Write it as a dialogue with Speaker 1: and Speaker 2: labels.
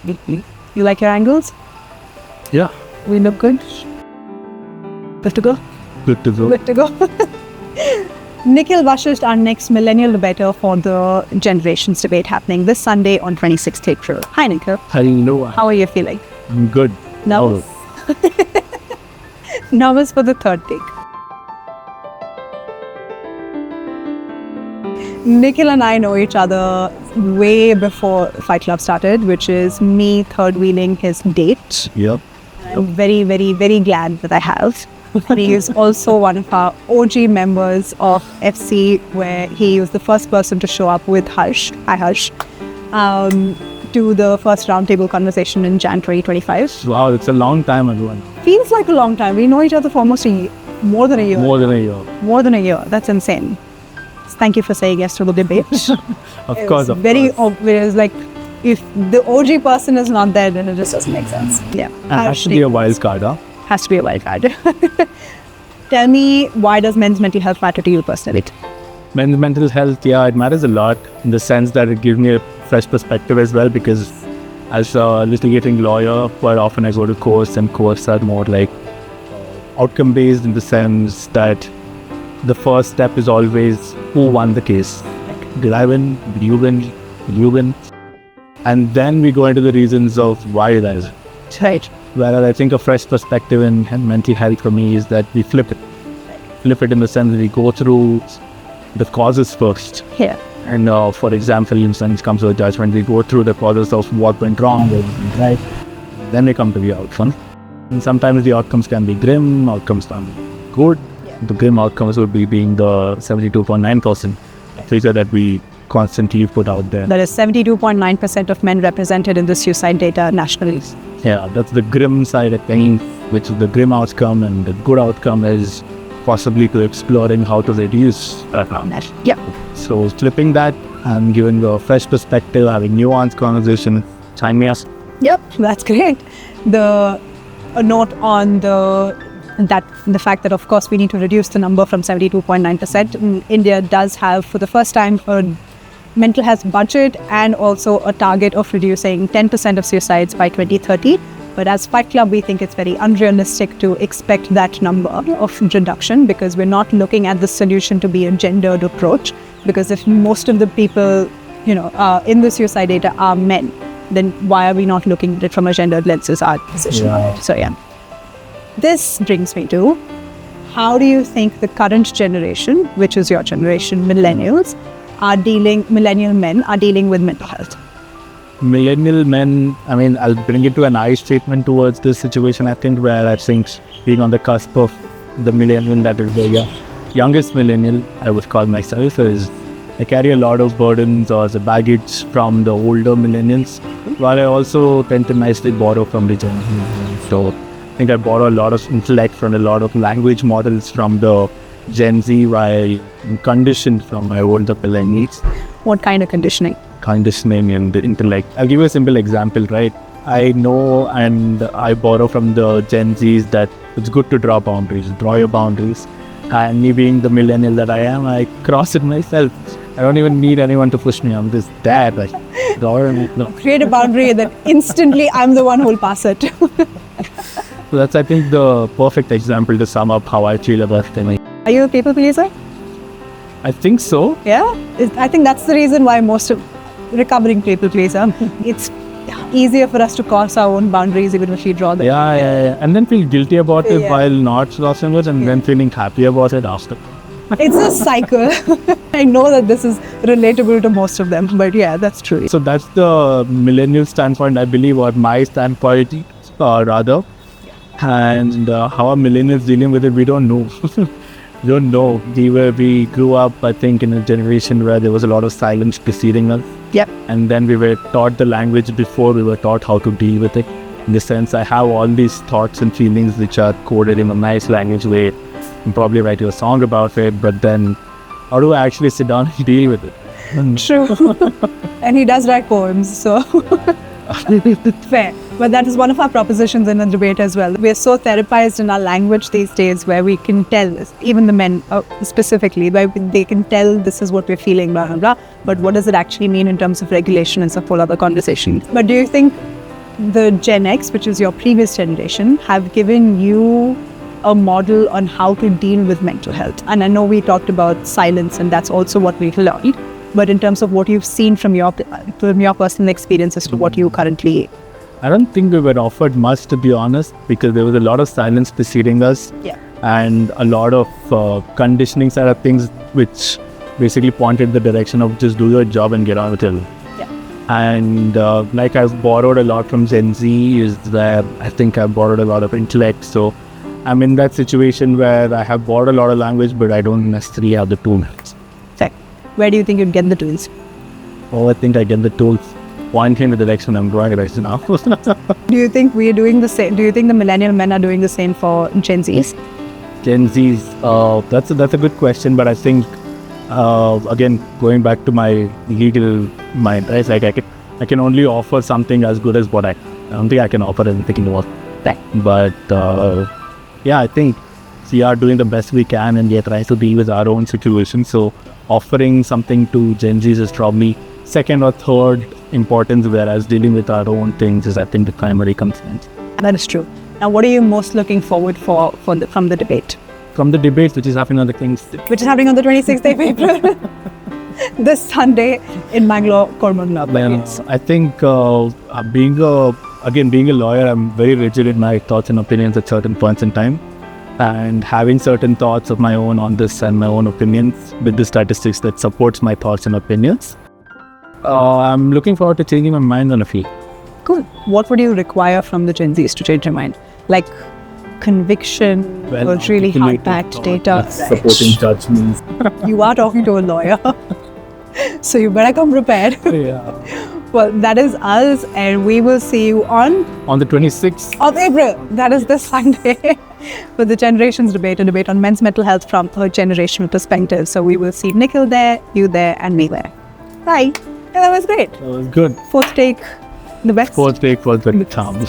Speaker 1: You like your angles?
Speaker 2: Yeah.
Speaker 1: We look good? Good to go?
Speaker 2: Good to go.
Speaker 1: Good to go. Nikhil Vasisht, our next millennial debater for the Generations debate happening this Sunday on 26th April. Hi, Nikhil.
Speaker 2: Hello.
Speaker 1: How are you feeling?
Speaker 2: I'm good.
Speaker 1: Nervous? Nervous for the third take. Nikhil and I know each other way before Fight Club started, which is me third wheeling his date.
Speaker 2: Yep.
Speaker 1: I'm very, very, very glad that I have. He is also one of our OG members of FC, where he was the first person to show up with Harsh, to the first roundtable conversation in January 2025.
Speaker 2: Wow, it's a long time ago.
Speaker 1: Feels like a long time. We know each other for almost more than a year.
Speaker 2: More than a year.
Speaker 1: More than a year. That's insane. Thank you for saying yes to the debate.
Speaker 2: Of course.
Speaker 1: Very obvious. Like, if the OG person is not there, then it just doesn't make sense. Yeah.
Speaker 2: It has to be a wild card, huh?
Speaker 1: Has to be a wild card. Tell me, why does men's mental health matter to you personally?
Speaker 2: Men's mental health, yeah, it matters a lot in the sense that it gives me a fresh perspective as well, because as a litigating lawyer, quite often I go to courts, and courts are more like outcome based in the sense that the first step is always who won the case. Like, did I win? Did you win? Did you win? And then we go into the reasons of why that is.
Speaker 1: Right.
Speaker 2: Whereas I think a fresh perspective in mental health for me is that we flip it. Flip it in the sense that we go through the causes first.
Speaker 1: Yeah.
Speaker 2: And for example, when it comes to a judgment, we go through the causes of what went wrong, what went right. Then we come to the outcome. And sometimes the outcomes can be grim, outcomes can be good. Yeah. The grim outcomes would be being the 72.9% figure that we constantly put out there.
Speaker 1: That is 72.9% of men represented in the suicide data nationally.
Speaker 2: Yeah, that's the grim side of things, which is the grim outcome, and the good outcome is possibly to exploring how to reduce that.
Speaker 1: Yeah.
Speaker 2: So flipping that and giving a fresh perspective, having nuanced conversation, sign me up.
Speaker 1: Yep, that's great. A note on the fact that, of course, we need to reduce the number from 72.9%. India does have, for the first time, a mental health budget and also a target of reducing 10% of suicides by 2030. But as Fight Club, we think it's very unrealistic to expect that number of reduction, because we're not looking at the solution to be a gendered approach. Because if most of the people, in the suicide data are men, then why are we not looking at it from a gendered lens as our position?
Speaker 2: Yeah.
Speaker 1: So yeah. This brings me to, how do you think the current generation, which is your generation, millennials millennial men are dealing with mental health?
Speaker 2: Millennial men, I'll bring it to an I statement towards this situation, I think, where I think being on the cusp of the millennial, that is the youngest millennial, I would call myself, is I carry a lot of burdens or the baggage from the older millennials, while I also tend to nicely borrow from the Gen Z. So I think I borrow a lot of intellect from a lot of language models from the Gen Z, while I'm conditioned from my older millennials.
Speaker 1: What kind of conditioning?
Speaker 2: Conditioning and the intellect. I'll give you a simple example, right? I know and I borrow from the Gen Zs that it's good to draw boundaries, draw your boundaries. And me being the millennial that I am, I cross it myself. I don't even need anyone to push me. I'm just there. Like,
Speaker 1: create a boundary that instantly I'm the one who will pass it.
Speaker 2: So that's, I think, the perfect example to sum up how I feel about things.
Speaker 1: Are you a people pleaser?
Speaker 2: I think so.
Speaker 1: Yeah? I think that's the reason why most of recovering people pleaser, it's easier for us to cross our own boundaries even if we draw them.
Speaker 2: Yeah. And then feel guilty about it while not crossing it, and then feeling happy about it after.
Speaker 1: It's a cycle. I know that this is relatable to most of them, but yeah, that's true.
Speaker 2: So that's the millennial standpoint, I believe, or my standpoint, rather. And how are millennials dealing with it, we don't know. We don't know. We grew up, I think, in a generation where there was a lot of silence preceding us.
Speaker 1: Yep.
Speaker 2: And then we were taught the language before we were taught how to deal with it. In the sense, I have all these thoughts and feelings which are coded in a nice language way. I can probably write you a song about it, but then how do I actually sit down and deal with it?
Speaker 1: True. And he does write poems, so fair. But that is one of our propositions in the debate as well. We are so therapized in our language these days, where we can tell, even the men specifically, where they can tell this is what we're feeling, blah, blah, blah. But what does it actually mean in terms of regulation is a whole other conversation. But do you think the Gen X, which is your previous generation, have given you a model on how to deal with mental health? And I know we talked about silence, and that's also what we've learned. But in terms of what you've seen from your personal experience as to what you currently...
Speaker 2: I don't think we were offered much, to be honest, because there was a lot of silence preceding us.
Speaker 1: Yeah.
Speaker 2: And a lot of conditioning side of things, which basically pointed the direction of just do your job and get on with it.
Speaker 1: Yeah.
Speaker 2: And like I've borrowed a lot from Gen Z, is that I think I've borrowed a lot of intellect. So I'm in that situation where I have borrowed a lot of language, but I don't necessarily have the tools.
Speaker 1: Check. Where do you think you'd get the tools?
Speaker 2: Oh, I think I get the tools pointing in the direction I'm going right now.
Speaker 1: Do you think we're doing the same? Do you think the millennial men are doing the same for Gen Zs?
Speaker 2: Gen Zs, that's a good question, but I think again, going back to my legal mind, right? Like I can only offer something as good as what I don't think I can offer anything more. But yeah, I think we are doing the best we can, and we are trying to deal with our own situation. So offering something to Gen Zs is probably second or third importance, whereas dealing with our own things is, I think, the primary concern.
Speaker 1: That is true. Now, what are you most looking forward from the debate?
Speaker 2: From the debates which is happening on the King's...
Speaker 1: Which is happening on the 26th of April. This Sunday in Bangalore, courtroom.
Speaker 2: I think being a lawyer, I'm very rigid in my thoughts and opinions at certain points in time. And having certain thoughts of my own on this and my own opinions with the statistics that supports my thoughts and opinions. I'm looking forward to changing my mind on a few.
Speaker 1: Cool. What would you require from the Gen Zs to change your mind? Like conviction or really hard-packed data?
Speaker 2: Supporting judgments.
Speaker 1: You are talking to a lawyer. So you better come prepared.
Speaker 2: Yeah.
Speaker 1: Well, that is us, and we will see you on
Speaker 2: the 26th
Speaker 1: of April. That is this Sunday for the Generations Debate, a debate on men's mental health from a generational perspective. So we will see Nikhil there, you there, and me there. Bye. Yeah, that was great.
Speaker 2: That was good.
Speaker 1: Fourth take, the best.
Speaker 2: Fourth take was very charming.